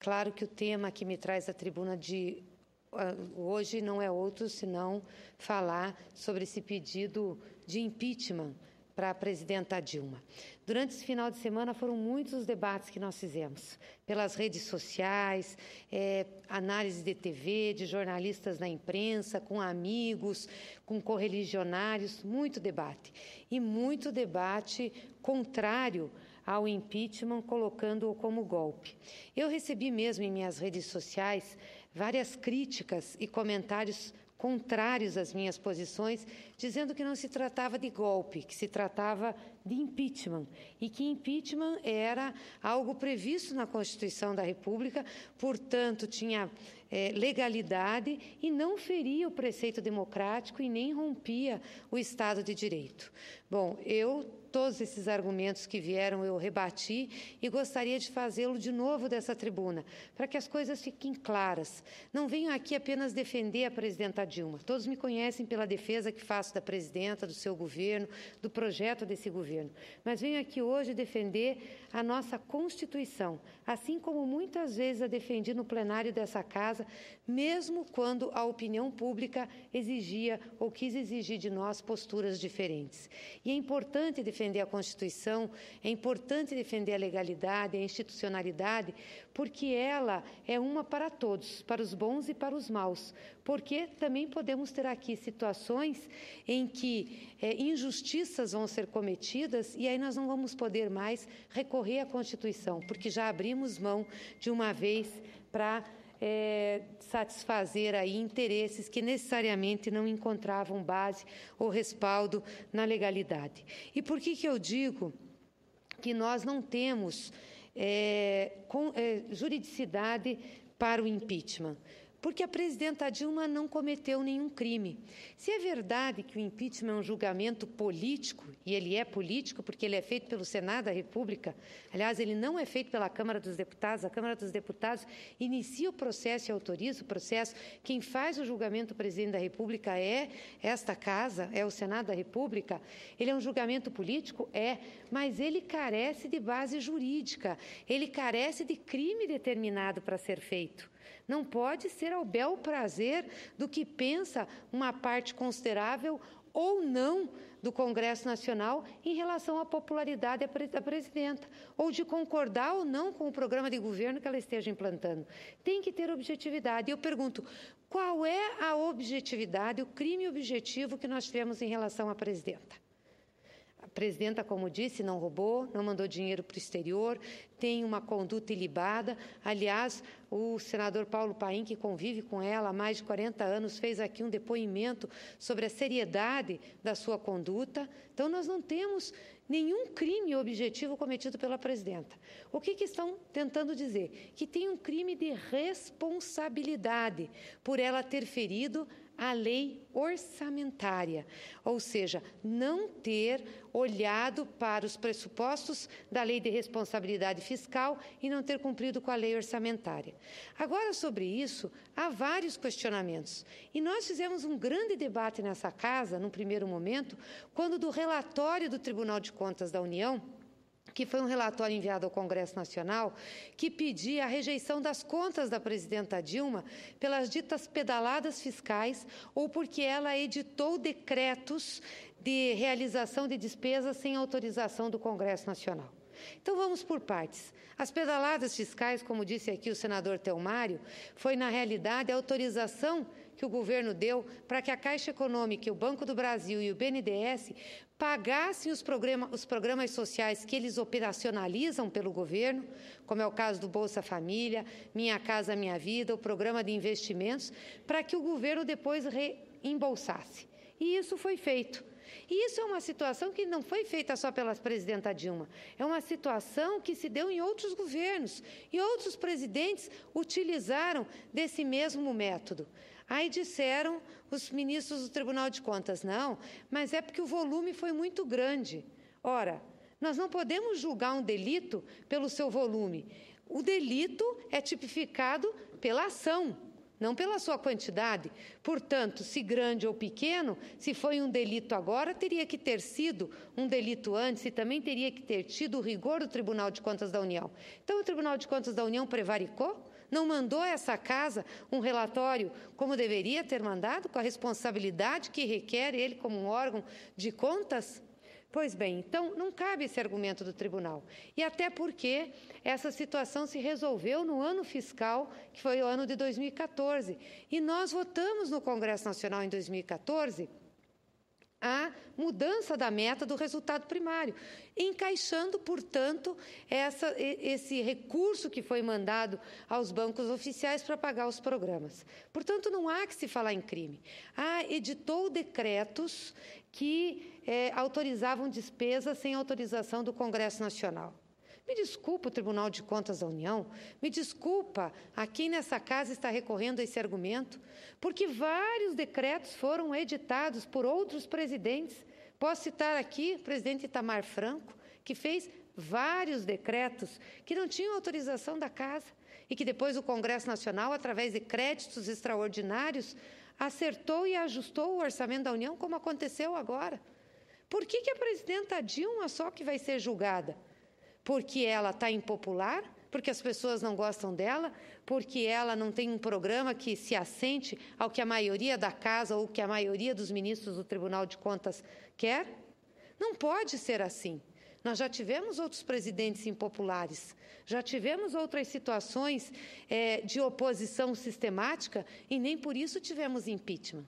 claro que o tema que me traz à tribuna de hoje não é outro senão falar sobre esse pedido de impeachment para a presidenta Dilma. Durante esse final de semana foram muitos os debates que nós fizemos, pelas redes sociais, análise de TV, de jornalistas na imprensa, com amigos, com correligionários, muito debate. E muito debate contrário ao impeachment, colocando-o como golpe. Eu recebi mesmo em minhas redes sociais várias críticas e comentários contrários às minhas posições, dizendo que não se tratava de golpe, que se tratava de impeachment, e que impeachment era algo previsto na Constituição da República, portanto, tinha legalidade e não feria o preceito democrático e nem rompia o Estado de Direito. Bom, todos esses argumentos que vieram eu rebati e gostaria de fazê-lo de novo dessa tribuna, para que as coisas fiquem claras. Não venho aqui apenas defender a presidenta Dilma. Todos me conhecem pela defesa que faço da presidenta, do seu governo, do projeto desse governo. Mas venho aqui hoje defender a nossa Constituição, assim como muitas vezes a defendi no plenário dessa casa, mesmo quando a opinião pública exigia ou quis exigir de nós posturas diferentes. E é importante defender a Constituição, é importante defender a legalidade, a institucionalidade, porque ela é uma para todos, para os bons e para os maus, porque também podemos ter aqui situações em que injustiças vão ser cometidas e aí nós não vamos poder mais recorrer à Constituição, porque já abrimos mão de uma vez para satisfazer aí interesses que necessariamente não encontravam base ou respaldo na legalidade. E por que eu digo que nós não temos juridicidade para o impeachment? Porque a presidenta Dilma não cometeu nenhum crime. Se é verdade que o impeachment é um julgamento político, e ele é político porque ele é feito pelo Senado da República, aliás, ele não é feito pela Câmara dos Deputados, a Câmara dos Deputados inicia o processo e autoriza o processo, quem faz o julgamento do presidente da República é esta casa, é o Senado da República, ele é um julgamento político? É, mas ele carece de base jurídica, ele carece de crime determinado para ser feito. Não pode ser ao bel prazer do que pensa uma parte considerável ou não do Congresso Nacional em relação à popularidade da presidenta, ou de concordar ou não com o programa de governo que ela esteja implantando. Tem que ter objetividade. Eu pergunto, qual é a objetividade, o crime objetivo que nós tivemos em relação à presidenta? A presidenta, como disse, não roubou, não mandou dinheiro para o exterior, tem uma conduta ilibada. Aliás, o senador Paulo Paim, que convive com ela há mais de 40 anos, fez aqui um depoimento sobre a seriedade da sua conduta. Então, nós não temos nenhum crime objetivo cometido pela presidenta. O que estão tentando dizer? Que tem um crime de responsabilidade por ela ter ferido a lei orçamentária, ou seja, não ter olhado para os pressupostos da lei de responsabilidade fiscal e não ter cumprido com a lei orçamentária. Agora, sobre isso, há vários questionamentos. E nós fizemos um grande debate nessa casa, num primeiro momento, quando do relatório do Tribunal de Contas da União, que foi um relatório enviado ao Congresso Nacional, que pedia a rejeição das contas da presidenta Dilma pelas ditas pedaladas fiscais ou porque ela editou decretos de realização de despesas sem autorização do Congresso Nacional. Então, vamos por partes. As pedaladas fiscais, como disse aqui o senador Telmário, foi, na realidade, a autorização que o governo deu para que a Caixa Econômica, o Banco do Brasil e o BNDES pagassem os programas sociais que eles operacionalizam pelo governo, como é o caso do Bolsa Família, Minha Casa Minha Vida, o programa de investimentos, para que o governo depois reembolsasse. E isso foi feito. E isso é uma situação que não foi feita só pela presidenta Dilma, é uma situação que se deu em outros governos e outros presidentes utilizaram desse mesmo método. Aí disseram os ministros do Tribunal de Contas, não, mas é porque o volume foi muito grande. Ora, nós não podemos julgar um delito pelo seu volume. O delito é tipificado pela ação, não pela sua quantidade. Portanto, se grande ou pequeno, se foi um delito agora, teria que ter sido um delito antes e também teria que ter tido o rigor do Tribunal de Contas da União. Então, o Tribunal de Contas da União prevaricou? Não mandou a essa casa um relatório como deveria ter mandado, com a responsabilidade que requer ele como um órgão de contas? Pois bem, então não cabe esse argumento do tribunal. E até porque essa situação se resolveu no ano fiscal, que foi o ano de 2014. E nós votamos no Congresso Nacional em 2014 a mudança da meta do resultado primário, encaixando, portanto, esse recurso que foi mandado aos bancos oficiais para pagar os programas. Portanto, não há que se falar em crime. Editou decretos que autorizavam despesas sem autorização do Congresso Nacional. Me desculpa o Tribunal de Contas da União, me desculpa a quem nessa casa está recorrendo a esse argumento, porque vários decretos foram editados por outros presidentes. Posso citar aqui o presidente Itamar Franco, que fez vários decretos que não tinham autorização da casa e que depois o Congresso Nacional, através de créditos extraordinários, acertou e ajustou o orçamento da União, como aconteceu agora. Por que a presidenta Dilma só que vai ser julgada? Porque ela está impopular, porque as pessoas não gostam dela, porque ela não tem um programa que se assente ao que a maioria da casa ou que a maioria dos ministros do Tribunal de Contas quer? Não pode ser assim. Nós já tivemos outros presidentes impopulares, já tivemos outras situações de oposição sistemática e nem por isso tivemos impeachment.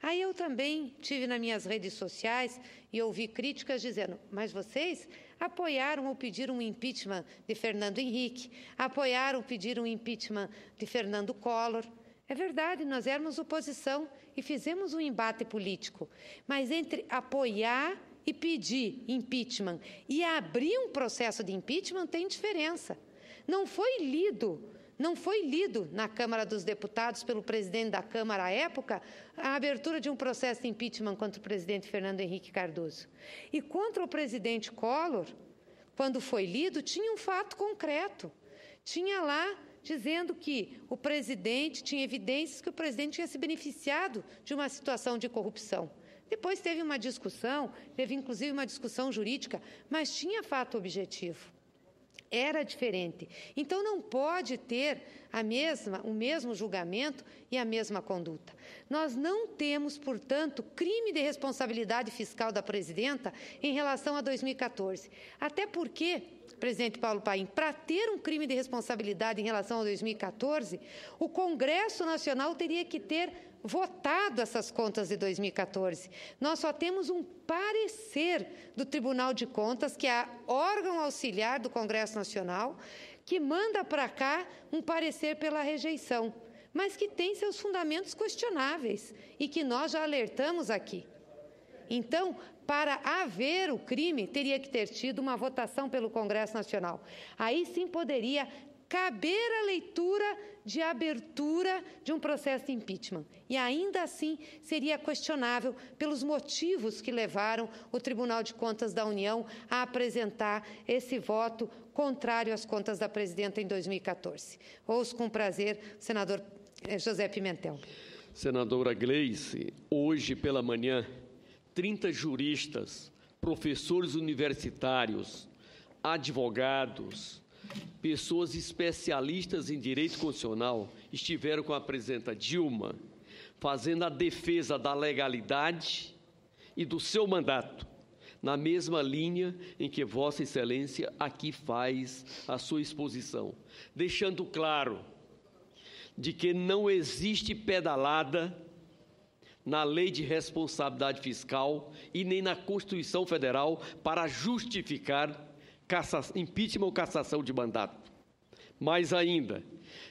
Aí eu também tive nas minhas redes sociais e ouvi críticas dizendo, mas vocês apoiaram ou pediram um impeachment de Fernando Henrique, apoiaram, pediram um impeachment de Fernando Collor. É verdade, nós éramos oposição e fizemos um embate político, mas entre apoiar e pedir impeachment e abrir um processo de impeachment tem diferença. Não foi lido na Câmara dos Deputados pelo presidente da Câmara à época a abertura de um processo de impeachment contra o presidente Fernando Henrique Cardoso. E contra o presidente Collor, quando foi lido, tinha um fato concreto. Tinha lá dizendo que o presidente tinha evidências que o presidente tinha se beneficiado de uma situação de corrupção. Depois teve uma discussão, teve inclusive uma discussão jurídica, mas tinha fato objetivo. Era diferente. Então, não pode ter o mesmo julgamento e a mesma conduta. Nós não temos, portanto, crime de responsabilidade fiscal da presidenta em relação a 2014. Até porque, presidente Paulo Paim, para ter um crime de responsabilidade em relação a 2014, o Congresso Nacional teria que ter votado essas contas de 2014. Nós só temos um parecer do Tribunal de Contas, que é órgão auxiliar do Congresso Nacional, que manda para cá um parecer pela rejeição, mas que tem seus fundamentos questionáveis e que nós já alertamos aqui. Então, para haver o crime, teria que ter tido uma votação pelo Congresso Nacional. Aí sim poderia caber a leitura de abertura de um processo de impeachment. E ainda assim seria questionável pelos motivos que levaram o Tribunal de Contas da União a apresentar esse voto contrário às contas da presidenta em 2014. Ouço com prazer o senador José Pimentel. Senadora Gleice, hoje pela manhã, 30 juristas, professores universitários, advogados, pessoas especialistas em direito constitucional estiveram com a presidenta Dilma fazendo a defesa da legalidade e do seu mandato, na mesma linha em que Vossa Excelência aqui faz a sua exposição, deixando claro de que não existe pedalada na Lei de Responsabilidade Fiscal e nem na Constituição Federal para justificar impeachment ou cassação de mandato. Mais ainda,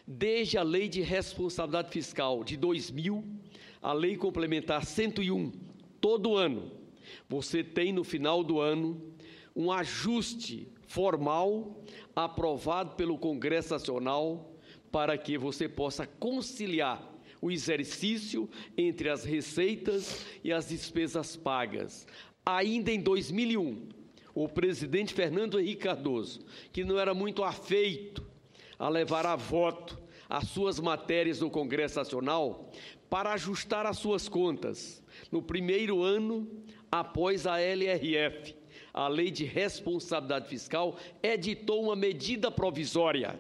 desde a Lei de Responsabilidade Fiscal de 2000, a Lei Complementar 101, todo ano, você tem no final do ano um ajuste formal aprovado pelo Congresso Nacional para que você possa conciliar o exercício entre as receitas e as despesas pagas. Ainda em 2001, o presidente Fernando Henrique Cardoso, que não era muito afeito a levar a voto as suas matérias no Congresso Nacional, para ajustar as suas contas, no primeiro ano após a LRF, a Lei de Responsabilidade Fiscal, editou uma medida provisória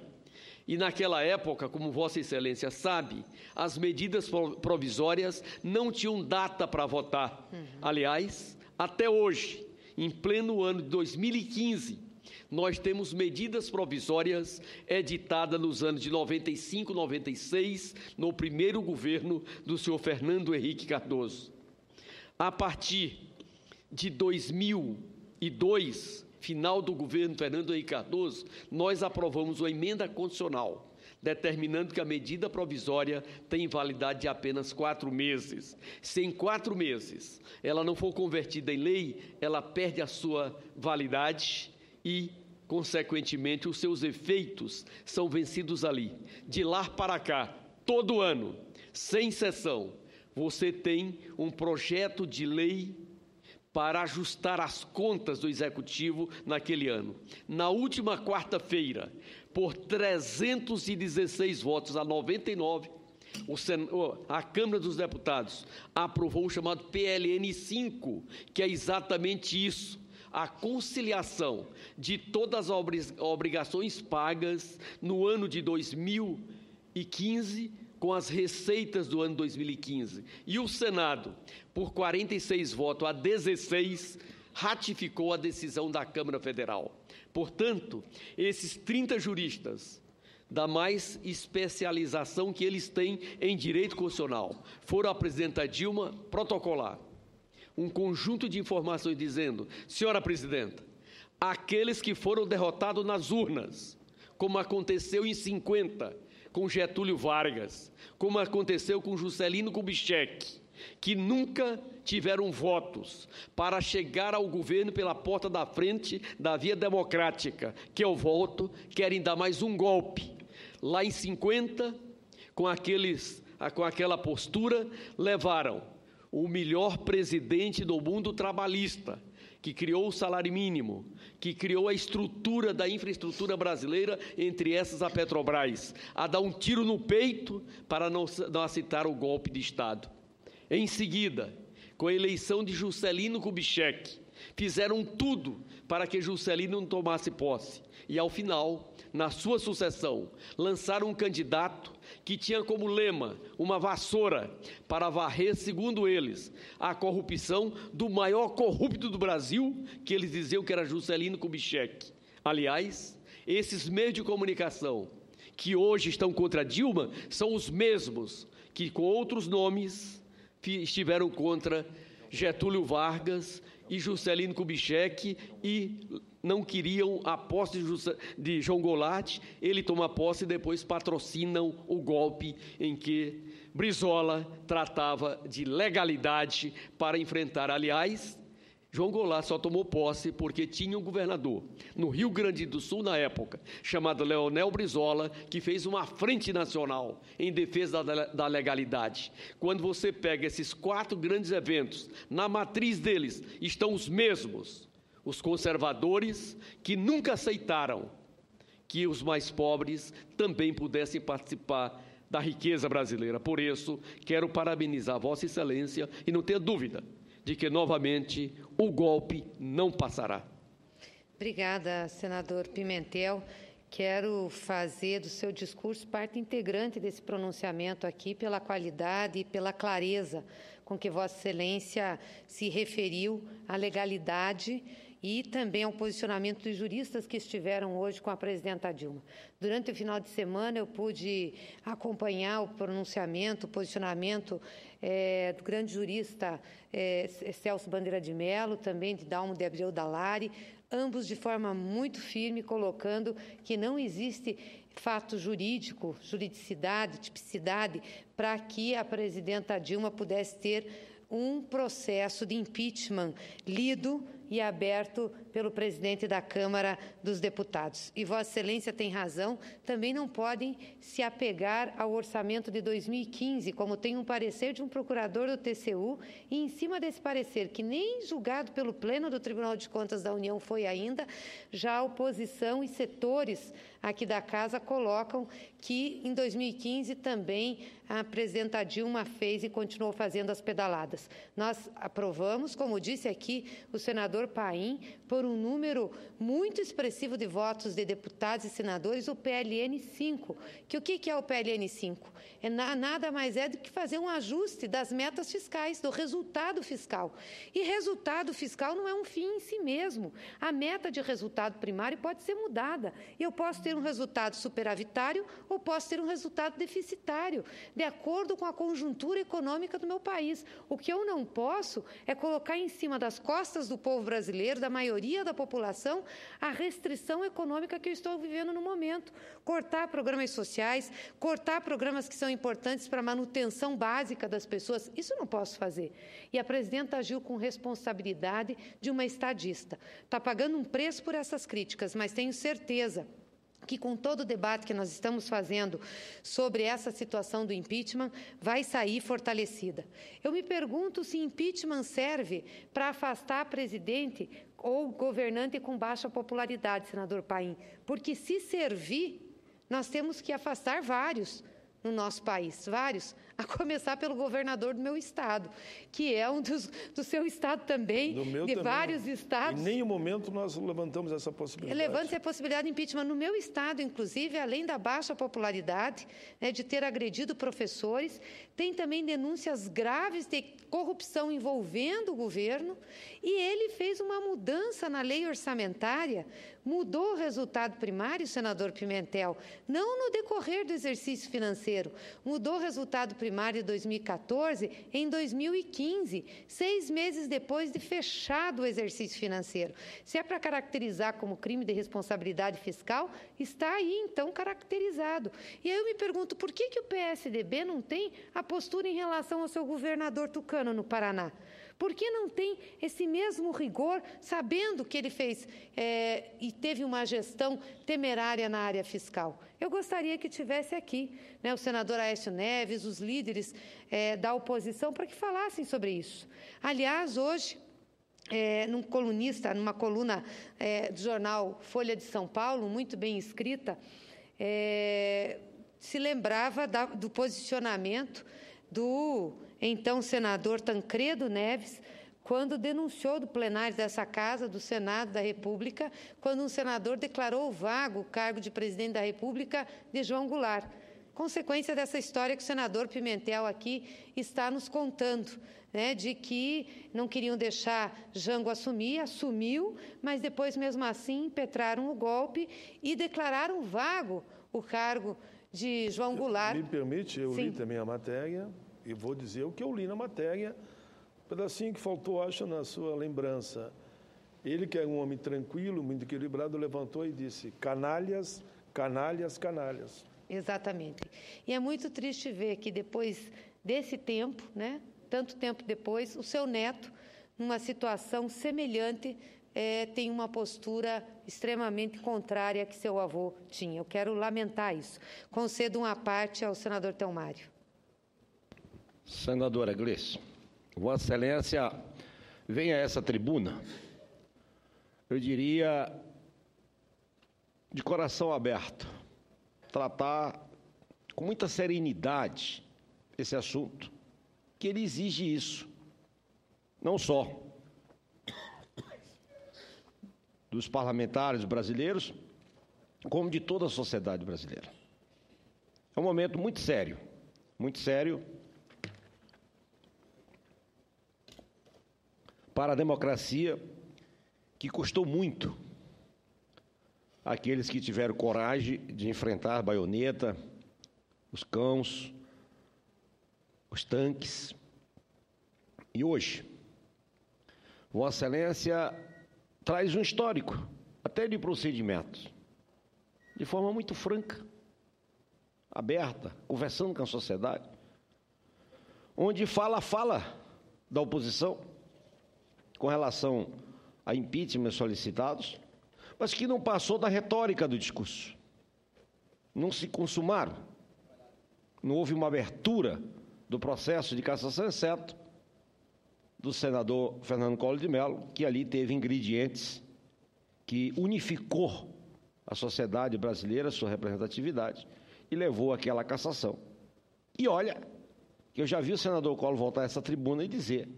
E naquela época, como Vossa Excelência sabe, as medidas provisórias não tinham data para votar. Aliás, até hoje, em pleno ano de 2015, nós temos medidas provisórias editadas nos anos de 95, 96, no primeiro governo do senhor Fernando Henrique Cardoso. A partir de 2002, final do governo Fernando Henrique Cardoso, nós aprovamos uma emenda constitucional, determinando que a medida provisória tem validade de apenas 4 meses. Se em 4 meses ela não for convertida em lei, ela perde a sua validade e, consequentemente, os seus efeitos são vencidos ali. De lá para cá, todo ano, sem exceção, você tem um projeto de lei para ajustar as contas do Executivo naquele ano. Na última quarta-feira, por 316 votos a 99, a Câmara dos Deputados aprovou o chamado PLN 5, que é exatamente isso, a conciliação de todas as obrigações pagas no ano de 2015 com as receitas do ano 2015. E o Senado, por 46 votos a 16, ratificou a decisão da Câmara Federal. Portanto, esses 30 juristas, da mais especialização que eles têm em direito constitucional, foram à presidenta Dilma protocolar um conjunto de informações dizendo: senhora presidenta, aqueles que foram derrotados nas urnas, como aconteceu em 50, com Getúlio Vargas, como aconteceu com Juscelino Kubitschek, que nunca tiveram votos para chegar ao governo pela porta da frente da via democrática, que é o voto, querem dar mais um golpe. Lá em 50, com aquela postura, levaram o melhor presidente do mundo trabalhista, que criou o salário mínimo, que criou a estrutura da infraestrutura brasileira, entre essas a Petrobras, a dar um tiro no peito para não aceitar o golpe de Estado. Em seguida, com a eleição de Juscelino Kubitschek, fizeram tudo para que Juscelino não tomasse posse. E, ao final, na sua sucessão, lançaram um candidato que tinha como lema uma vassoura para varrer, segundo eles, a corrupção do maior corrupto do Brasil, que eles diziam que era Juscelino Kubitschek. Aliás, esses meios de comunicação que hoje estão contra Dilma são os mesmos que, com outros nomes, estiveram contra Getúlio Vargas e Juscelino Kubitschek e não queriam a posse de João Goulart. Ele toma posse e depois patrocinam o golpe em que Brizola tratava de legalidade para enfrentar. Aliás, João Goulart só tomou posse porque tinha um governador no Rio Grande do Sul, na época, chamado Leonel Brizola, que fez uma frente nacional em defesa da legalidade. Quando você pega esses 4 grandes eventos, na matriz deles estão os mesmos, os conservadores que nunca aceitaram que os mais pobres também pudessem participar da riqueza brasileira. Por isso, quero parabenizar Vossa Excelência e não tenha dúvida de que, novamente, o golpe não passará. Obrigada, senador Pimentel. Quero fazer do seu discurso parte integrante desse pronunciamento aqui, pela qualidade e pela clareza com que Vossa Excelência se referiu à legalidade e também ao posicionamento dos juristas que estiveram hoje com a presidenta Dilma. Durante o final de semana, eu pude acompanhar o pronunciamento, o posicionamento do grande jurista Celso Bandeira de Mello, também de Dalmo de Abreu Dallari, ambos de forma muito firme, colocando que não existe fato jurídico, juridicidade, tipicidade, para que a presidenta Dilma pudesse ter um processo de impeachment lido e aberto pelo presidente da Câmara dos Deputados. E Vossa Excelência tem razão, também não podem se apegar ao orçamento de 2015, como tem um parecer de um procurador do TCU, e em cima desse parecer, que nem julgado pelo Pleno do Tribunal de Contas da União foi ainda, já a oposição e setores aqui da Casa colocam que em 2015 também a presidenta Dilma fez e continuou fazendo as pedaladas. Nós aprovamos, como disse aqui o senador Paim, por um número muito expressivo de votos de deputados e senadores, o PLN 5. O que é o PLN 5? Nada mais é do que fazer um ajuste das metas fiscais, do resultado fiscal. E resultado fiscal não é um fim em si mesmo. A meta de resultado primário pode ser mudada. E eu posso ter um resultado superavitário ou posso ter um resultado deficitário, de acordo com a conjuntura econômica do meu país. O que eu não posso é colocar em cima das costas do povo brasileiro, da maioria da população, a restrição econômica que eu estou vivendo no momento. Cortar programas sociais, cortar programas que são importantes para a manutenção básica das pessoas, isso eu não posso fazer. E a presidenta agiu com responsabilidade de uma estadista. Está pagando um preço por essas críticas, mas tenho certeza que com todo o debate que nós estamos fazendo sobre essa situação do impeachment, vai sair fortalecida. Eu me pergunto se impeachment serve para afastar presidente ou governante com baixa popularidade, senador Paim, porque se servir, nós temos que afastar vários no nosso país, vários, a começar pelo governador do meu estado, que é um do seu estado também, de também. Vários estados. Em nenhum momento nós levantamos essa possibilidade. Levanta-se a possibilidade de impeachment. No meu estado, inclusive, além da baixa popularidade, de ter agredido professores, tem também denúncias graves de corrupção envolvendo o governo, e ele fez uma mudança na lei orçamentária, mudou o resultado primário, senador Pimentel, não no decorrer do exercício financeiro, mudou o resultado primário de 2014 em 2015, 6 meses depois de fechado o exercício financeiro. Se é para caracterizar como crime de responsabilidade fiscal, está aí, então, caracterizado. E aí eu me pergunto, por que o PSDB não tem a postura em relação ao seu governador Tucano no Paraná? Por que não tem esse mesmo rigor, sabendo que ele fez e teve uma gestão temerária na área fiscal? Eu gostaria que tivesse aqui, o senador Aécio Neves, os líderes da oposição, para que falassem sobre isso. Aliás, hoje, numa coluna do jornal Folha de São Paulo, muito bem escrita, se lembrava do posicionamento do então senador Tancredo Neves, quando denunciou do plenário dessa Casa, do Senado da República, quando um senador declarou vago o cargo de presidente da República de João Goulart. Consequência dessa história que o senador Pimentel aqui está nos contando, de que não queriam deixar Jango assumir, assumiu, mas depois, mesmo assim, impetraram o golpe e declararam vago o cargo de João Goulart. Me permite, eu Sim. li também a matéria, e vou dizer o que eu li na matéria, um pedacinho que faltou, acho, na sua lembrança. Ele, que é um homem tranquilo, muito equilibrado, levantou e disse: canalhas, canalhas, canalhas. Exatamente. E é muito triste ver que depois desse tempo, tanto tempo depois, o seu neto, numa situação semelhante, tem uma postura extremamente contrária que seu avô tinha. Eu quero lamentar isso. Concedo uma parte ao senador Telmário. Senadora Gleice, Vossa Excelência vem a essa tribuna, eu diria, de coração aberto, tratar com muita serenidade esse assunto, que ele exige isso, não só dos parlamentares brasileiros, como de toda a sociedade brasileira. É um momento muito sério para a democracia, que custou muito àqueles que tiveram coragem de enfrentar a baioneta, os cãos, os tanques. E hoje, Vossa Excelência traz um histórico, até de procedimentos, de forma muito franca, aberta, conversando com a sociedade, onde fala da oposição com relação a impeachment solicitados, mas que não passou da retórica do discurso. Não se consumaram. Não houve uma abertura do processo de cassação, exceto do senador Fernando Collor de Mello, que ali teve ingredientes que unificou a sociedade brasileira, sua representatividade, e levou àquela cassação. E olha, que eu já vi o senador Collor voltar a essa tribuna e dizer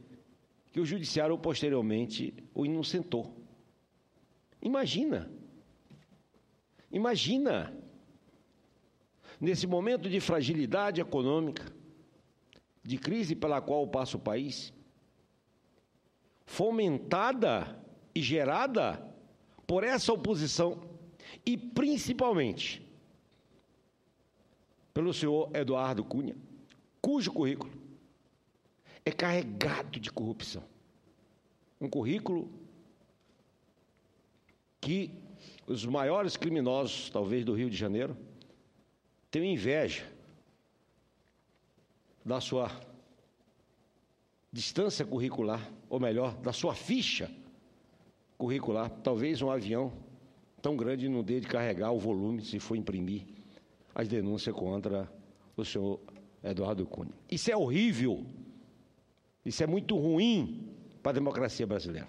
que o judiciário posteriormente o inocentou. Imagina, nesse momento de fragilidade econômica, de crise pela qual passa o país, fomentada e gerada por essa oposição e principalmente pelo senhor Eduardo Cunha, cujo currículo é carregado de corrupção. Um currículo que os maiores criminosos, talvez, do Rio de Janeiro, têm inveja da sua distância curricular, ou melhor, da sua ficha curricular. Talvez um avião tão grande não dê de carregar o volume, se for imprimir as denúncias contra o senhor Eduardo Cunha. Isso é horrível, isso é muito ruim para a democracia brasileira.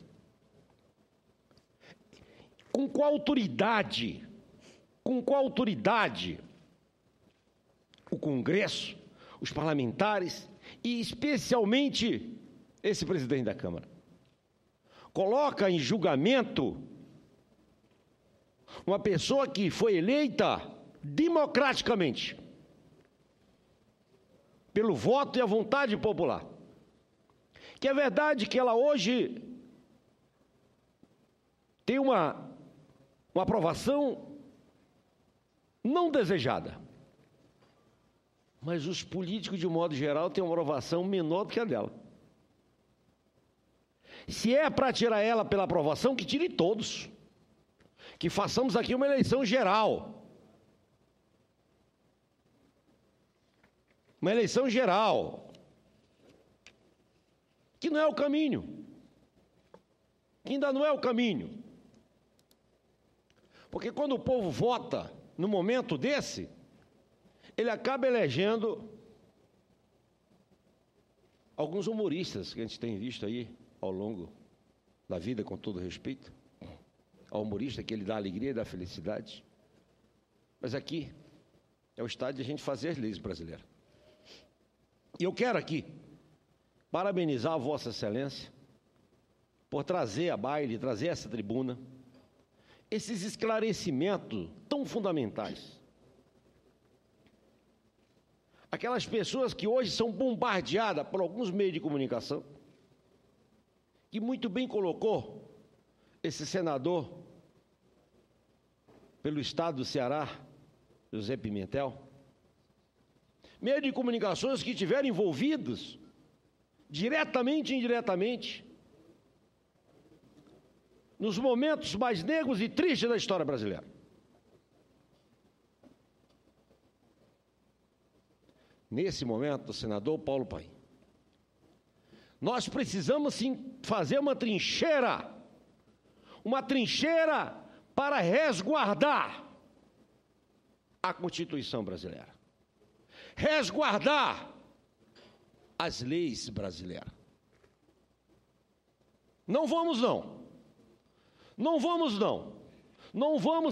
Com qual autoridade o Congresso, os parlamentares e especialmente esse presidente da Câmara coloca em julgamento uma pessoa que foi eleita democraticamente pelo voto e a vontade popular? Que é verdade que ela hoje tem uma aprovação não desejada, mas os políticos, de um modo geral, têm uma aprovação menor do que a dela. Se é para tirar ela pela aprovação, que tire todos, que façamos aqui uma eleição geral. Uma eleição geral, que não é o caminho, que ainda não é o caminho. Porque quando o povo vota no momento desse, ele acaba elegendo alguns humoristas que a gente tem visto aí ao longo da vida, com todo respeito, ao humorista que ele dá alegria e dá felicidade. Mas aqui é o estado de a gente fazer as leis brasileiras. E eu quero aqui parabenizar a Vossa Excelência por trazer a baile, trazer essa tribuna, esses esclarecimentos tão fundamentais. Aquelas pessoas que hoje são bombardeadas por alguns meios de comunicação, que muito bem colocou esse senador pelo estado do Ceará, José Pimentel, meios de comunicações que estiveram envolvidos, diretamente e indiretamente, nos momentos mais negros e tristes da história brasileira. Nesse momento, senador Paulo Paim, nós precisamos sim fazer uma trincheira para resguardar a Constituição brasileira, resguardar as leis brasileiras. Não vamos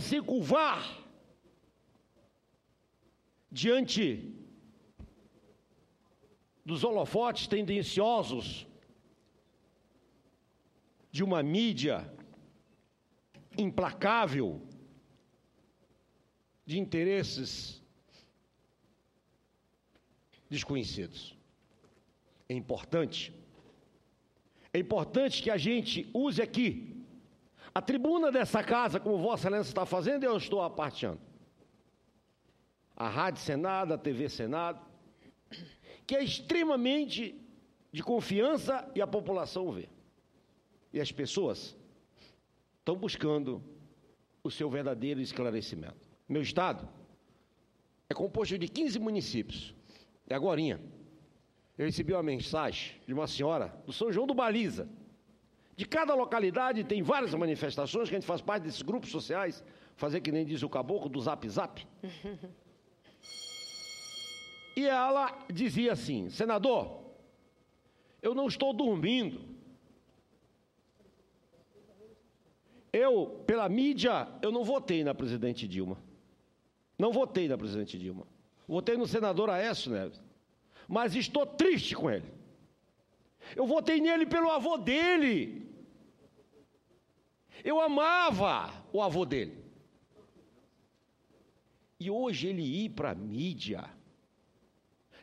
se curvar diante dos holofotes tendenciosos de uma mídia implacável, de interesses desconhecidos. É importante que a gente use aqui a tribuna dessa casa, como Vossa Excelência está fazendo, e eu estou aparteando. A Rádio Senado, a TV Senado, que é extremamente de confiança e a população vê. E as pessoas estão buscando o seu verdadeiro esclarecimento. Meu estado é composto de 15 municípios. E agorinha, eu recebi uma mensagem de uma senhora do São João do Baliza. De cada localidade tem várias manifestações, que a gente faz parte desses grupos sociais, fazer que nem diz o caboclo do Zap Zap. E ela dizia assim: senador, eu não estou dormindo. Pela mídia, eu não votei na presidente Dilma. Votei no senador Aécio Neves. Mas estou triste com ele. Eu votei nele pelo avô dele. Eu amava o avô dele. E hoje ele ir para a mídia,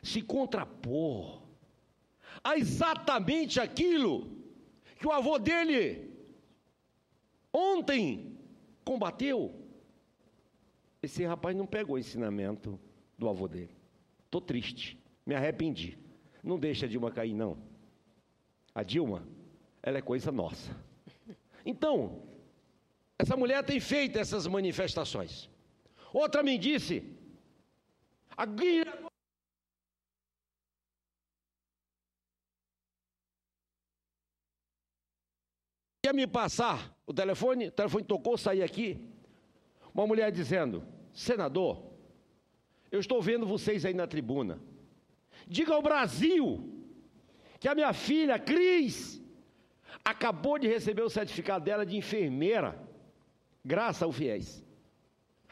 se contrapor a exatamente aquilo que o avô dele ontem combateu. Esse rapaz não pegou o ensinamento do avô dele. Estou triste, me arrependi. Não deixa a Dilma cair, não. A Dilma, ela é coisa nossa. Então, essa mulher tem feito essas manifestações. Outra me disse, a guia ia me passar o telefone tocou, saí aqui, uma mulher dizendo, senador, eu estou vendo vocês aí na tribuna, diga ao Brasil que a minha filha, Cris, acabou de receber o certificado dela de enfermeira, graças ao FIES.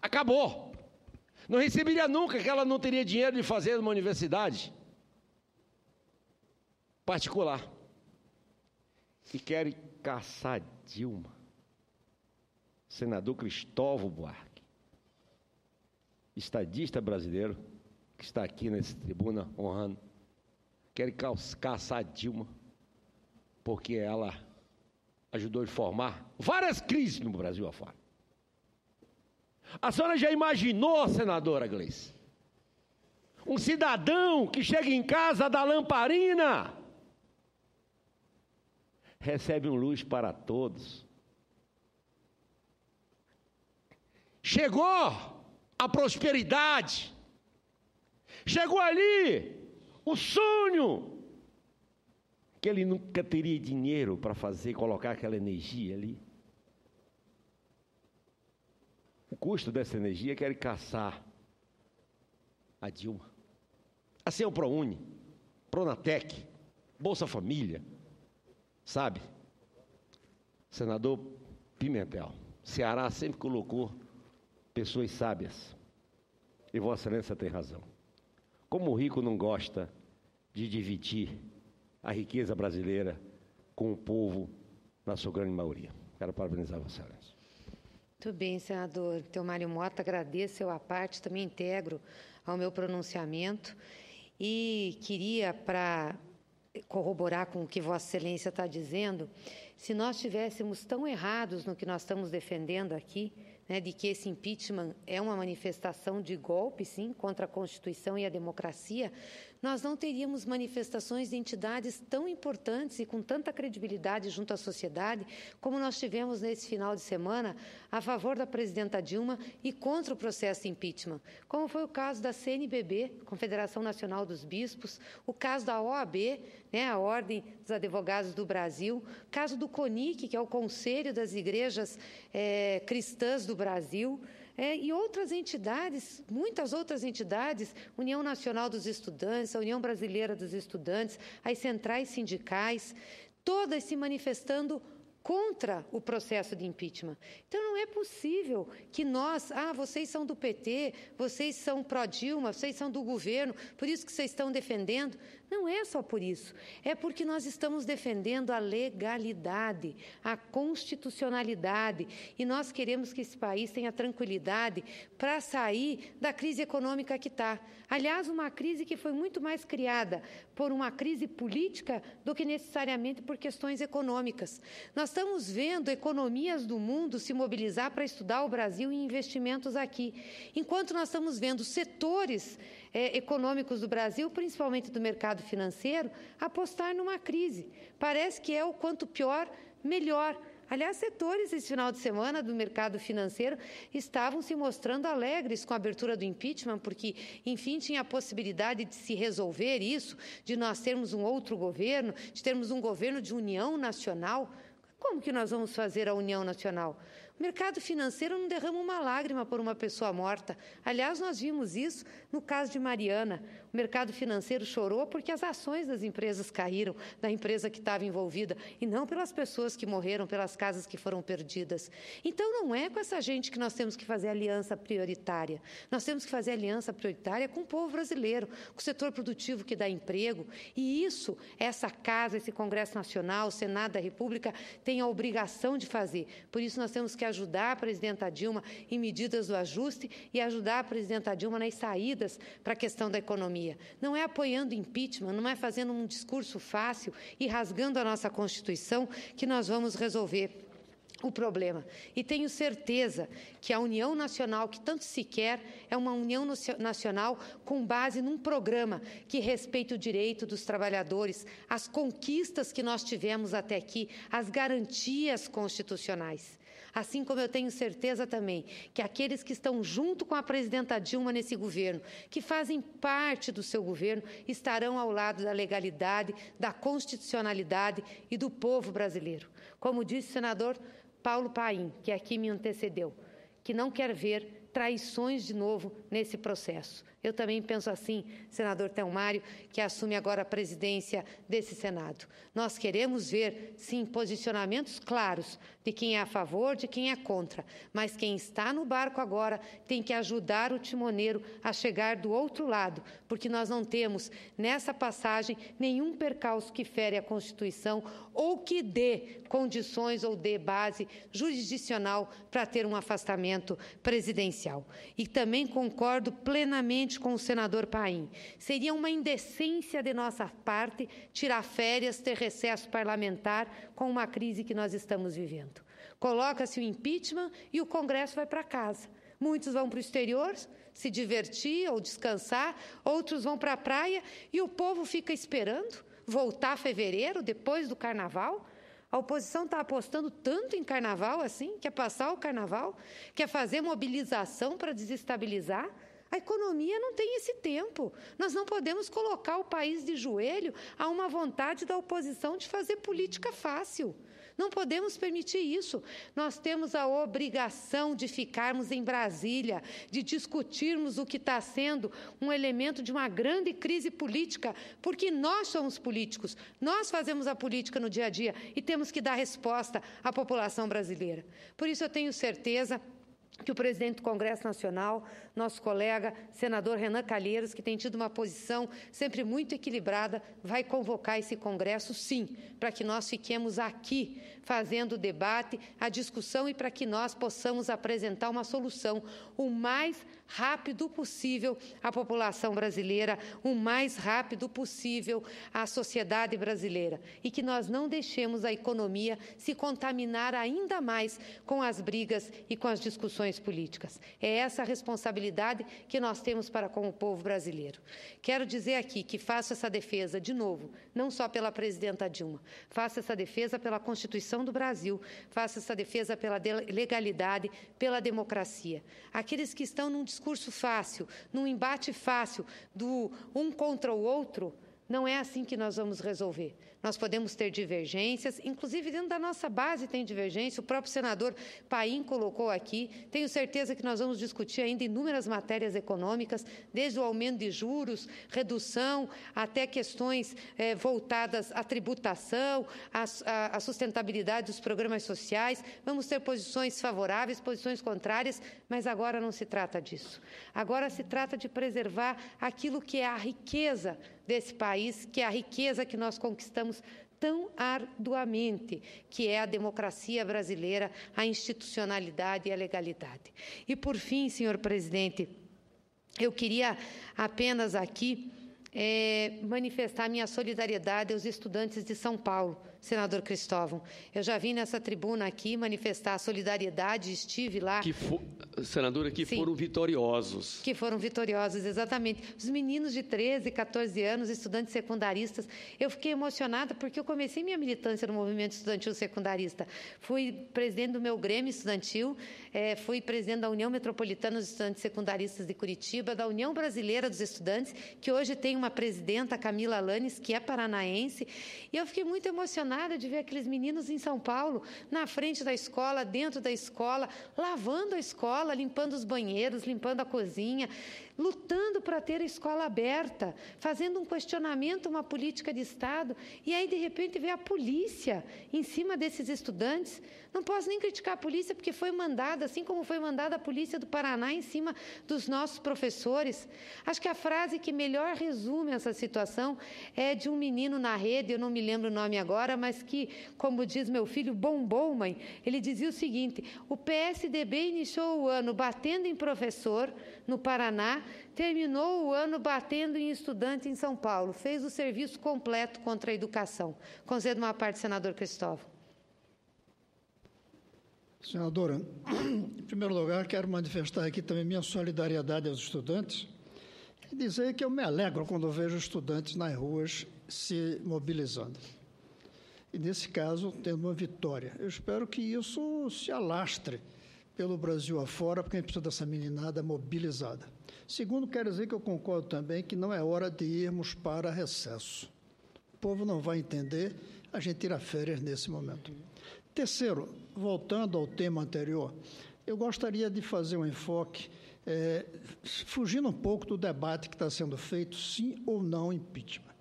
Acabou. Não receberia nunca, que ela não teria dinheiro de fazer uma universidade particular. E querem caçar Dilma. Senador Cristóvão Buarque, estadista brasileiro, que está aqui nessa tribuna honrando, querem caçar Dilma, porque ela ajudou a formar várias crises no Brasil afora. A senhora já imaginou, senadora Gleice, um cidadão que chega em casa da lamparina, recebe um luz para todos. Chegou a prosperidade, chegou ali o sonho, que ele nunca teria dinheiro para fazer, colocar aquela energia ali. O custo dessa energia quer caçar a Dilma. Assim é o ProUni, Pronatec, Bolsa Família, sabe? Senador Pimentel, Ceará sempre colocou pessoas sábias. E Vossa Excelência tem razão. Como o rico não gosta de dividir a riqueza brasileira com o povo na sua grande maioria. Quero parabenizar Vossa Excelência. Muito bem, senador Theomário Mota, agradeço eu à parte, também integro ao meu pronunciamento e queria, para corroborar com o que Vossa Excelência está dizendo, se nós estivéssemos tão errados no que nós estamos defendendo aqui, né, de que esse impeachment é uma manifestação de golpe, sim, contra a Constituição e a democracia, nós não teríamos manifestações de entidades tão importantes e com tanta credibilidade junto à sociedade como nós tivemos nesse final de semana a favor da presidenta Dilma e contra o processo de impeachment, como foi o caso da CNBB, Confederação Nacional dos Bispos, o caso da OAB, né, a Ordem dos Advogados do Brasil, o caso do CONIC, que é o Conselho das Igrejas Cristãs do Brasil, e outras entidades, muitas outras entidades, União Nacional dos Estudantes, a União Brasileira dos Estudantes, as centrais sindicais, todas se manifestando contra o processo de impeachment. Então, não é possível que nós, vocês são do PT, vocês são pró-Dilma, vocês são do governo, por isso que vocês estão defendendo. Não é só por isso, é porque nós estamos defendendo a legalidade, a constitucionalidade, e nós queremos que esse país tenha tranquilidade para sair da crise econômica que está. Aliás, uma crise que foi muito mais criada por uma crise política do que necessariamente por questões econômicas. Nós estamos vendo economias do mundo se mobilizar para estudar o Brasil e investimentos aqui, enquanto nós estamos vendo setores econômicos do Brasil, principalmente do mercado financeiro, apostar numa crise. Parece que é o quanto pior, melhor. Aliás, setores esse final de semana do mercado financeiro estavam se mostrando alegres com a abertura do impeachment, porque, enfim, tinha a possibilidade de se resolver isso, de nós termos um outro governo, de termos um governo de união nacional. Como que nós vamos fazer a união nacional? O mercado financeiro não derrama uma lágrima por uma pessoa morta. Aliás, nós vimos isso no caso de Mariana. O mercado financeiro chorou porque as ações das empresas caíram, da empresa que estava envolvida, e não pelas pessoas que morreram, pelas casas que foram perdidas. Então, não é com essa gente que nós temos que fazer aliança prioritária. Nós temos que fazer aliança prioritária com o povo brasileiro, com o setor produtivo que dá emprego. E isso, essa casa, esse Congresso Nacional, o Senado da República, tem a obrigação de fazer. Por isso, nós temos que ajudar a presidenta Dilma em medidas do ajuste e ajudar a presidenta Dilma nas saídas para a questão da economia. Não é apoiando impeachment, não é fazendo um discurso fácil e rasgando a nossa Constituição que nós vamos resolver o problema. E tenho certeza que a União Nacional, que tanto se quer, é uma União Nacional com base num programa que respeite o direito dos trabalhadores, as conquistas que nós tivemos até aqui, as garantias constitucionais. Assim como eu tenho certeza também que aqueles que estão junto com a presidenta Dilma nesse governo, que fazem parte do seu governo, estarão ao lado da legalidade, da constitucionalidade e do povo brasileiro. Como disse o senador Paulo Paim, que aqui me antecedeu, que não quer ver traições de novo nesse processo. Eu também penso assim, senador Telmário, que assume agora a presidência desse Senado. Nós queremos ver, sim, posicionamentos claros de quem é a favor, de quem é contra, mas quem está no barco agora tem que ajudar o timoneiro a chegar do outro lado, porque nós não temos, nessa passagem, nenhum percalço que fere a Constituição ou que dê condições ou dê base jurisdicional para ter um afastamento presidencial. E também concordo plenamente com o senador Paim. Seria uma indecência de nossa parte tirar férias, ter recesso parlamentar com uma crise que nós estamos vivendo. Coloca-se o impeachment e o Congresso vai para casa. Muitos vão para o exterior se divertir ou descansar, outros vão para a praia e o povo fica esperando voltar fevereiro, depois do Carnaval. A oposição está apostando tanto em Carnaval assim, quer passar o Carnaval, quer fazer mobilização para desestabilizar. A economia não tem esse tempo. Nós não podemos colocar o país de joelho a uma vontade da oposição de fazer política fácil. Não podemos permitir isso. Nós temos a obrigação de ficarmos em Brasília, de discutirmos o que está sendo um elemento de uma grande crise política, porque nós somos políticos, nós fazemos a política no dia a dia e temos que dar resposta à população brasileira. Por isso eu tenho certeza que o presidente do Congresso Nacional, nosso colega, senador Renan Calheiros, que tem tido uma posição sempre muito equilibrada, vai convocar esse Congresso, sim, para que nós fiquemos aqui fazendo o debate, a discussão e para que nós possamos apresentar uma solução o mais rápido possível à população brasileira, o mais rápido possível à sociedade brasileira e que nós não deixemos a economia se contaminar ainda mais com as brigas e com as discussões políticas. É essa a responsabilidade que nós temos para com o povo brasileiro. Quero dizer aqui que faço essa defesa, de novo, não só pela presidenta Dilma, faço essa defesa pela Constituição do Brasil, faço essa defesa pela legalidade, pela democracia. Aqueles que estão num discurso fácil, num embate fácil do um contra o outro, não é assim que nós vamos resolver. Nós podemos ter divergências, inclusive dentro da nossa base tem divergência, o próprio senador Paim colocou aqui, tenho certeza que nós vamos discutir ainda inúmeras matérias econômicas, desde o aumento de juros, redução, até questões voltadas à tributação, à sustentabilidade dos programas sociais, vamos ter posições favoráveis, posições contrárias, mas agora não se trata disso. Agora se trata de preservar aquilo que é a riqueza desse país, que é a riqueza que nós conquistamos tão arduamente, que é a democracia brasileira, a institucionalidade e a legalidade. E, por fim, senhor presidente, eu queria apenas aqui manifestar minha solidariedade aos estudantes de São Paulo, senador Cristóvão. Eu já vim nessa tribuna aqui manifestar a solidariedade, estive lá. Senadora, que Sim, foram vitoriosos. Que foram vitoriosos, exatamente. Os meninos de 13, 14 anos, estudantes secundaristas. Eu fiquei emocionada porque eu comecei minha militância no movimento estudantil secundarista. Fui presidente do meu Grêmio Estudantil, fui presidente da União Metropolitana dos Estudantes Secundaristas de Curitiba, da União Brasileira dos Estudantes, que hoje tem uma presidenta, Camila Lanes, que é paranaense, e eu fiquei muito emocionada emocionada de ver aqueles meninos em São Paulo, na frente da escola, dentro da escola, lavando a escola, limpando os banheiros, limpando a cozinha, lutando para ter a escola aberta, fazendo um questionamento, uma política de Estado, e aí, de repente, vê a polícia em cima desses estudantes. Não posso nem criticar a polícia, porque foi mandada, assim como foi mandada a polícia do Paraná em cima dos nossos professores. Acho que a frase que melhor resume essa situação é de um menino na rede, eu não me lembro o nome agora, mas que, como diz meu filho, bombou, mãe. Ele dizia o seguinte: o PSDB iniciou o ano batendo em professor no Paraná, terminou o ano batendo em estudante em São Paulo, fez o serviço completo contra a educação. Concedo uma parte, senador Cristóvão. Senadora, em primeiro lugar, quero manifestar aqui também minha solidariedade aos estudantes e dizer que eu me alegro quando vejo estudantes nas ruas se mobilizando. E, nesse caso, tendo uma vitória. Eu espero que isso se alastre pelo Brasil afora, porque a gente precisa dessa meninada mobilizada. Segundo, quero dizer que eu concordo também que não é hora de irmos para recesso. O povo não vai entender, a gente tira férias nesse momento. Terceiro, voltando ao tema anterior, eu gostaria de fazer um enfoque, fugindo um pouco do debate que está sendo feito, sim ou não impeachment.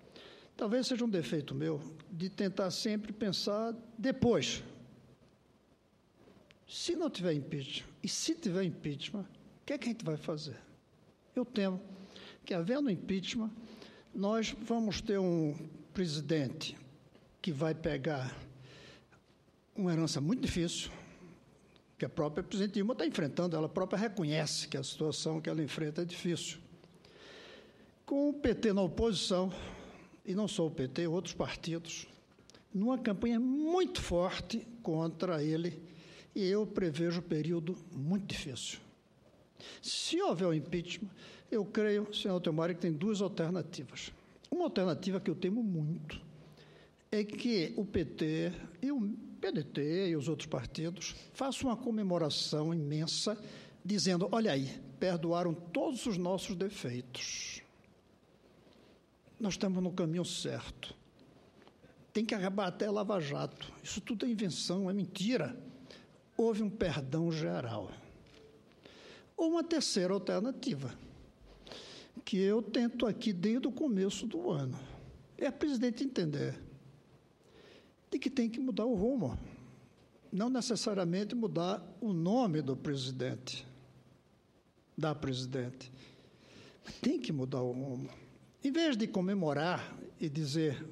Talvez seja um defeito meu de tentar sempre pensar depois. Se não tiver impeachment, e se tiver impeachment, o que é que a gente vai fazer? Eu temo que, havendo impeachment, nós vamos ter um presidente que vai pegar uma herança muito difícil, que a própria presidente Dilma está enfrentando, ela própria reconhece que a situação que ela enfrenta é difícil. Com o PT na oposição, e não só o PT, outros partidos, numa campanha muito forte contra ele, e eu prevejo um período muito difícil. Se houver o impeachment, eu creio, senhor Teomari, que tem duas alternativas. Uma alternativa que eu temo muito é que o PT e o PDT e os outros partidos façam uma comemoração imensa, dizendo: olha aí, perdoaram todos os nossos defeitos. Nós estamos no caminho certo. Tem que acabar até Lava Jato. Isso tudo é invenção, é mentira. Houve um perdão geral. Ou uma terceira alternativa, que eu tento aqui desde o começo do ano, é a presidente entender de que tem que mudar o rumo, não necessariamente mudar o nome do presidente, da presidente, mas tem que mudar o rumo. Em vez de comemorar e dizer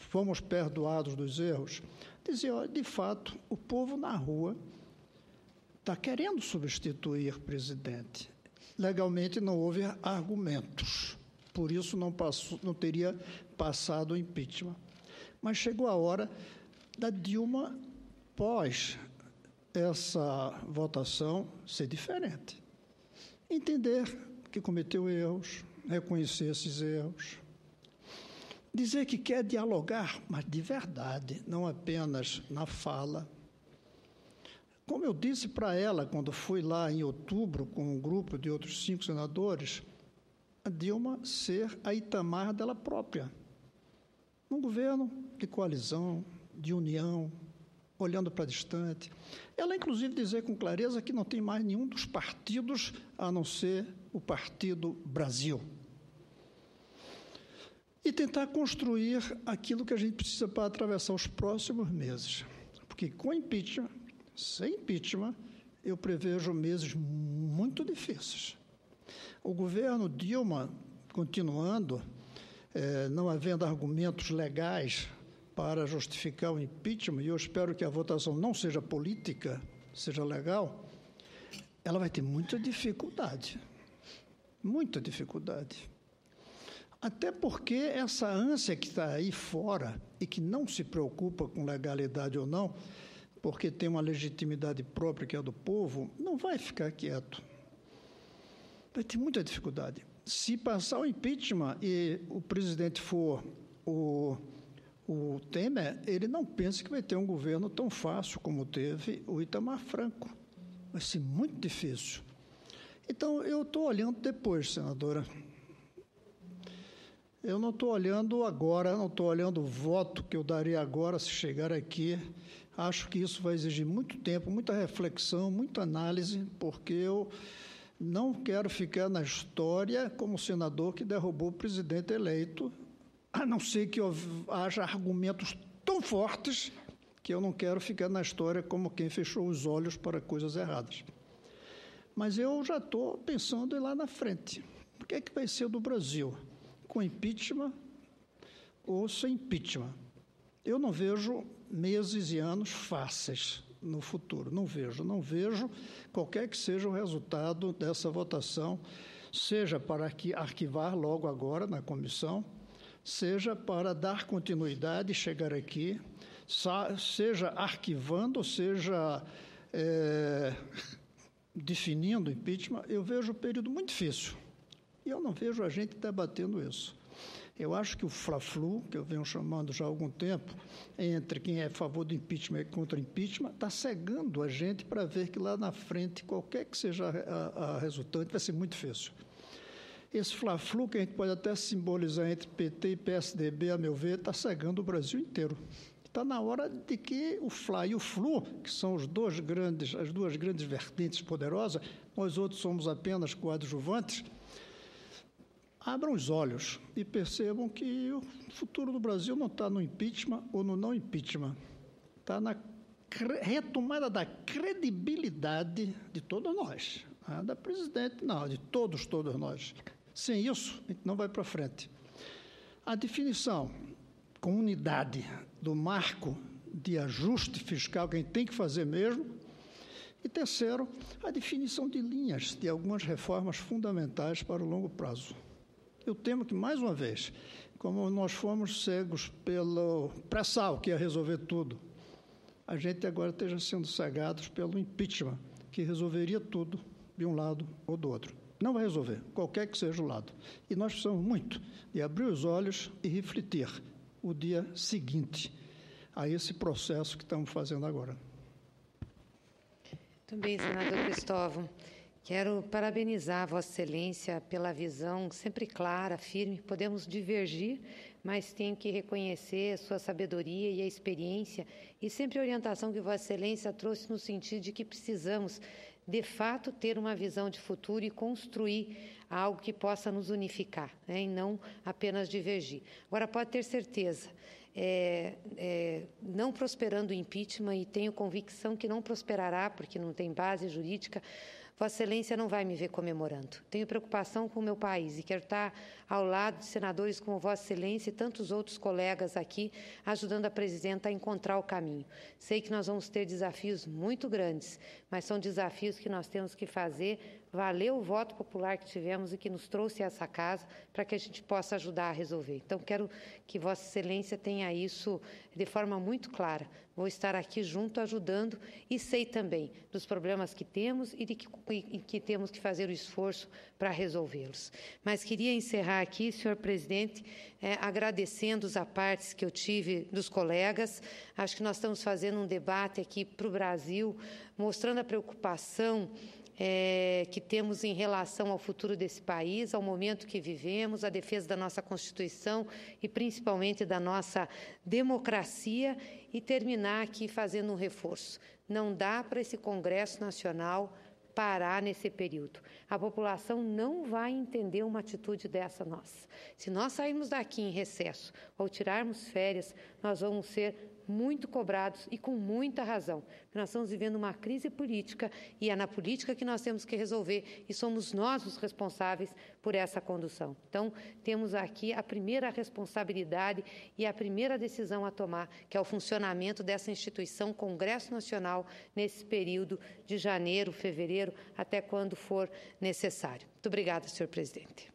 fomos perdoados dos erros, dizer, ó, de fato, o povo na rua está querendo substituir o presidente. Legalmente não houve argumentos, por isso não teria passado o impeachment. Mas chegou a hora da Dilma, pós essa votação, ser diferente. Entender que cometeu erros, reconhecer esses erros. Dizer que quer dialogar, mas de verdade, não apenas na fala. Como eu disse para ela, quando fui lá em outubro, com um grupo de outros 5 senadores, a Dilma ser a Itamar dela própria. Um governo de coalizão, de união, olhando para distante. Ela, inclusive, dizer com clareza que não tem mais nenhum dos partidos a não ser o Partido Brasil. E tentar construir aquilo que a gente precisa para atravessar os próximos meses. Porque com impeachment, sem impeachment, eu prevejo meses muito difíceis. O governo Dilma, continuando, não havendo argumentos legais para justificar o impeachment, e eu espero que a votação não seja política, seja legal, ela vai ter muita dificuldade. Muita dificuldade. Até porque essa ânsia que está aí fora e que não se preocupa com legalidade ou não, porque tem uma legitimidade própria que é a do povo, não vai ficar quieto. Vai ter muita dificuldade. Se passar o impeachment e o presidente for o Temer, ele não pensa que vai ter um governo tão fácil como teve o Itamar Franco. Vai ser muito difícil. Então, eu estou olhando depois, senadora. Eu não estou olhando agora, não estou olhando o voto que eu daria agora se chegar aqui. Acho que isso vai exigir muito tempo, muita reflexão, muita análise, porque eu não quero ficar na história como senador que derrubou o presidente eleito, a não ser que haja argumentos tão fortes que eu não quero ficar na história como quem fechou os olhos para coisas erradas. Mas eu já estou pensando em lá na frente. O que é que vai ser do Brasil? Com impeachment ou sem impeachment? Eu não vejo meses e anos fáceis no futuro. Não vejo qualquer que seja o resultado dessa votação, seja para arquivar logo agora na comissão, seja para dar continuidade e chegar aqui, seja arquivando, seja definindo impeachment. Eu vejo um período muito difícil. E eu não vejo a gente debatendo isso. Eu acho que o fla-flu, que eu venho chamando já há algum tempo, entre quem é a favor do impeachment e contra o impeachment, está cegando a gente para ver que lá na frente, qualquer que seja a resultante, vai ser muito difícil. Esse fla-flu, que a gente pode até simbolizar entre PT e PSDB, a meu ver, está cegando o Brasil inteiro. Está na hora de que o fla e o flu, que são as duas grandes vertentes poderosas, nós outros somos apenas coadjuvantes, abram os olhos e percebam que o futuro do Brasil não está no impeachment ou no não impeachment. Está na retomada da credibilidade de todos nós. Não da presidente, não, de todos nós. Sem isso, a gente não vai para frente. A definição com unidade do marco de ajuste fiscal que a gente tem que fazer mesmo. E terceiro, a definição de linhas de algumas reformas fundamentais para o longo prazo. Eu temo que, mais uma vez, como nós fomos cegos pelo pré-sal, que ia resolver tudo, a gente agora esteja sendo cegados pelo impeachment, que resolveria tudo de um lado ou do outro. Não vai resolver, qualquer que seja o lado. E nós precisamos muito de abrir os olhos e refletir o dia seguinte a esse processo que estamos fazendo agora. Muito bem, senador Cristóvão. Quero parabenizar Vossa Excelência pela visão sempre clara, firme. Podemos divergir, mas tenho que reconhecer a sua sabedoria e a experiência e sempre a orientação que Vossa Excelência trouxe no sentido de que precisamos, de fato, ter uma visão de futuro e construir algo que possa nos unificar, né, e não apenas divergir. Agora, pode ter certeza, não prosperando o impeachment, e tenho convicção que não prosperará, porque não tem base jurídica, Vossa Excelência não vai me ver comemorando. Tenho preocupação com o meu país e quero estar ao lado de senadores como Vossa Excelência e tantos outros colegas aqui, ajudando a presidenta a encontrar o caminho. Sei que nós vamos ter desafios muito grandes, mas são desafios que nós temos que fazer valer o voto popular que tivemos e que nos trouxe a essa casa para que a gente possa ajudar a resolver. Então, quero que Vossa Excelência tenha isso de forma muito clara. Vou estar aqui junto, ajudando, e sei também dos problemas que temos e que temos que fazer o esforço para resolvê-los. Mas queria encerrar aqui, senhor presidente, agradecendo os apartes que eu tive dos colegas. Acho que nós estamos fazendo um debate aqui para o Brasil, mostrando a preocupação que temos em relação ao futuro desse país, ao momento que vivemos, a defesa da nossa Constituição e principalmente da nossa democracia, e terminar aqui fazendo um reforço. Não dá para esse Congresso Nacional parar nesse período. A população não vai entender uma atitude dessa nossa. Se nós sairmos daqui em recesso ou tirarmos férias, nós vamos ser muito cobrados e com muita razão. Nós estamos vivendo uma crise política e é na política que nós temos que resolver e somos nós os responsáveis por essa condução. Então, temos aqui a primeira responsabilidade e a primeira decisão a tomar, que é o funcionamento dessa instituição Congresso Nacional nesse período de janeiro, fevereiro, até quando for necessário. Muito obrigada, senhor presidente.